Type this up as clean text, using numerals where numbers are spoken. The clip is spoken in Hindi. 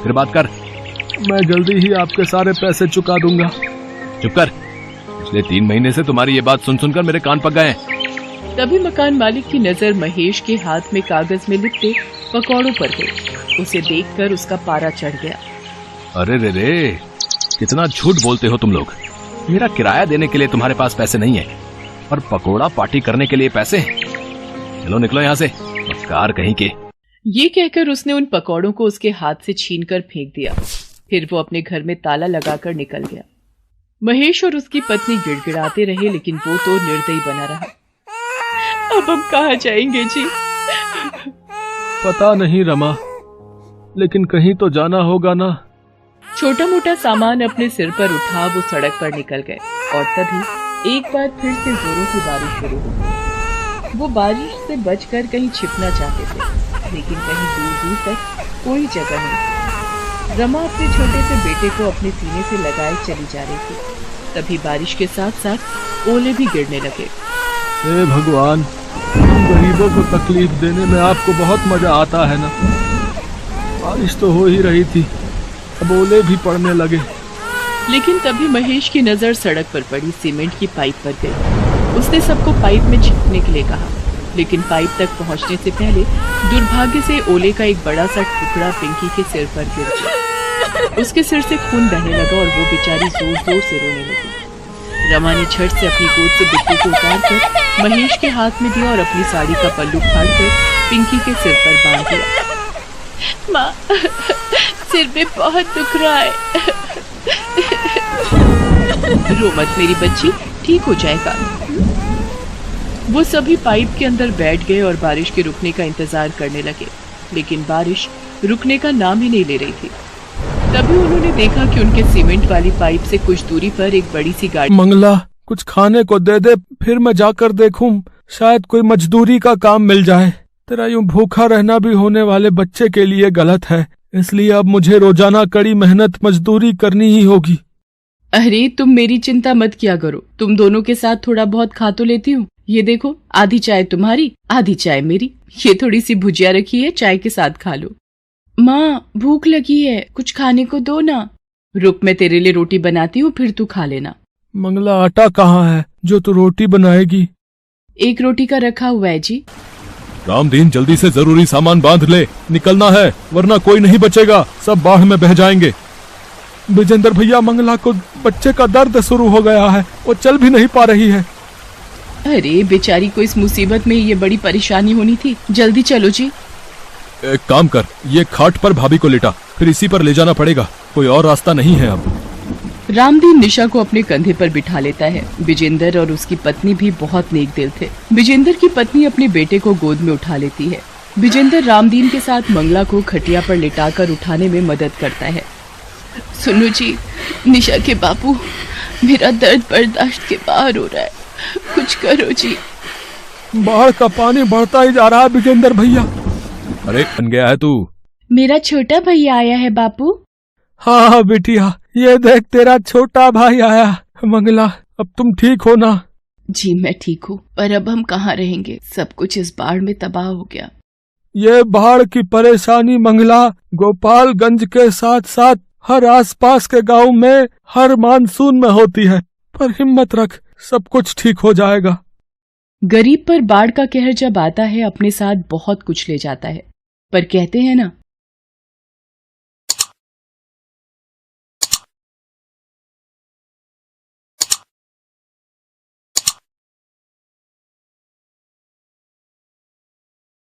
फिर बात कर। मैं जल्दी ही आपके सारे पैसे चुका दूंगा। चुप कर, पिछले 3 महीने से तुम्हारी ये बात सुन सुनकर मेरे कान पक गए हैं। तभी मकान मालिक की नजर महेश के हाथ में कागज में लिपटे पकौड़ों पर गई। उसे देखकर उसका पारा चढ़ गया। अरे रे रे, कितना झूठ बोलते हो तुम लोग। मेरा किराया देने के लिए तुम्हारे पास पैसे नहीं है और पकोड़ा पार्टी करने के लिए पैसे। चलो निकलो यहाँ से, मक्कार कहीं के। ये कहकर उसने उन पकौड़ों को उसके हाथ से छीनकर फेंक दिया। फिर वो अपने घर में ताला लगाकर निकल गया। महेश और उसकी पत्नी गिड़गिड़ाते रहे, लेकिन वो तो निर्दयी बना रहा। अब हम कहाँ जाएंगे जी? पता नहीं रमा, लेकिन कहीं तो जाना होगा ना। छोटा मोटा सामान अपने सिर पर उठा वो सड़क पर निकल गए और तभी एक बार फिर से जोरों की बारिश शुरू हो गई। वो बारिश से बचकर कहीं छिपना चाहते थे, लेकिन कहीं दूर दूर तक कोई जगह नहीं थी। रमा अपने छोटे से बेटे को अपने सीने से लगाए चली जा रही थी। तभी बारिश के साथ साथ ओले भी गिरने लगे। हे भगवान, हम गरीबों को तकलीफ देने में आपको बहुत मजा आता है ना। बारिश तो हो ही रही थी, अब ओले भी पड़ने लगे। लेकिन तभी महेश की नजर सड़क पर पड़ी सीमेंट की पाइप पर गई। उसने सबको पाइप में छिपने के लिए कहा, लेकिन पाइप तक पहुंचने से पहले दुर्भाग्य से ओले का एक बड़ा सा टुकड़ा पिंकी के सिर पर गिर गया। उसके सिर से खून बहने लगा और वो बेचारी जोर जोर से रोने लगी। रमा ने झट से अपनी गोद से बिट्टू को उतारकर महेश के हाथ में दिया और अपनी साड़ी का पल्लू फाड़कर पिंकी के सिर पर बांध दिया। माँ, सिर में बहुत दुख रहा है। रो मत मेरी बच्ची, ठीक हो जाएगा। वो सभी पाइप के अंदर बैठ गए और बारिश के रुकने का इंतजार करने लगे, लेकिन बारिश रुकने का नाम ही नहीं ले रही थी। तभी उन्होंने देखा कि उनके सीमेंट वाली पाइप से कुछ दूरी पर एक बड़ी सी गाड़ी। मंगला, कुछ खाने को दे दे, फिर मैं जाकर देखूं, शायद कोई मजदूरी का काम मिल जाए। तेरा यूं भूखा रहना भी होने वाले बच्चे के लिए गलत है, इसलिए अब मुझे रोजाना कड़ी मेहनत मजदूरी करनी ही होगी। अरे तुम मेरी चिंता मत किया करो, तुम दोनों के साथ थोड़ा बहुत खा तो लेती हूँ। ये देखो, आधी चाय तुम्हारी, आधी चाय मेरी। ये थोड़ी सी भुजिया रखी है, चाय के साथ खा लो। माँ, भूख लगी है, कुछ खाने को दो ना। रुक, मैं तेरे लिए रोटी बनाती हूँ, फिर तू खा लेना। मंगला, आटा कहाँ है जो तू रोटी बनाएगी? एक रोटी का रखा हुआ है जी। रामदीन, जल्दी से जरूरी सामान बांध ले, निकलना है, वरना कोई नहीं बचेगा, सब बाढ़ में बह जाएंगे। विजेंद्र भैया, मंगला को बच्चे का दर्द शुरू हो गया है, वो चल भी नहीं पा रही है। अरे बेचारी को इस मुसीबत में ये बड़ी परेशानी होनी थी। जल्दी चलो जी। एक काम कर, ये खाट पर भाभी को लेटा, फिर इसी पर ले जाना पड़ेगा, कोई और रास्ता नहीं है अब। रामदीन निशा को अपने कंधे पर बिठा लेता है। विजेंद्र और उसकी पत्नी भी बहुत नेक दिल थे। विजेंद्र की पत्नी अपने बेटे को गोद में उठा लेती है। विजेंद्र रामदीन के साथ मंगला को खटिया पर लिटाकर उठाने में मदद करता है। सुनो जी, निशा के बापू, मेरा दर्द बर्दाश्त के बाहर हो रहा है, कुछ करो जी। बाढ़ का पानी बढ़ता ही जा रहा है विजेंद्र भैया। अरे बन गया है तू? मेरा छोटा भैया आया है बापू। हाँ हाँ बिटिया, ये देख तेरा छोटा भाई आया। मंगला, अब तुम ठीक हो ना? जी मैं ठीक हूँ, पर अब हम कहाँ रहेंगे, सब कुछ इस बाढ़ में तबाह हो गया। ये बाढ़ की परेशानी मंगला गोपालगंज के साथ साथ हर आसपास के गांव में हर मानसून में होती है, पर हिम्मत रख, सब कुछ ठीक हो जाएगा। गरीब पर बाढ़ का कहर जब आता है अपने साथ बहुत कुछ ले जाता है, पर कहते हैं ना,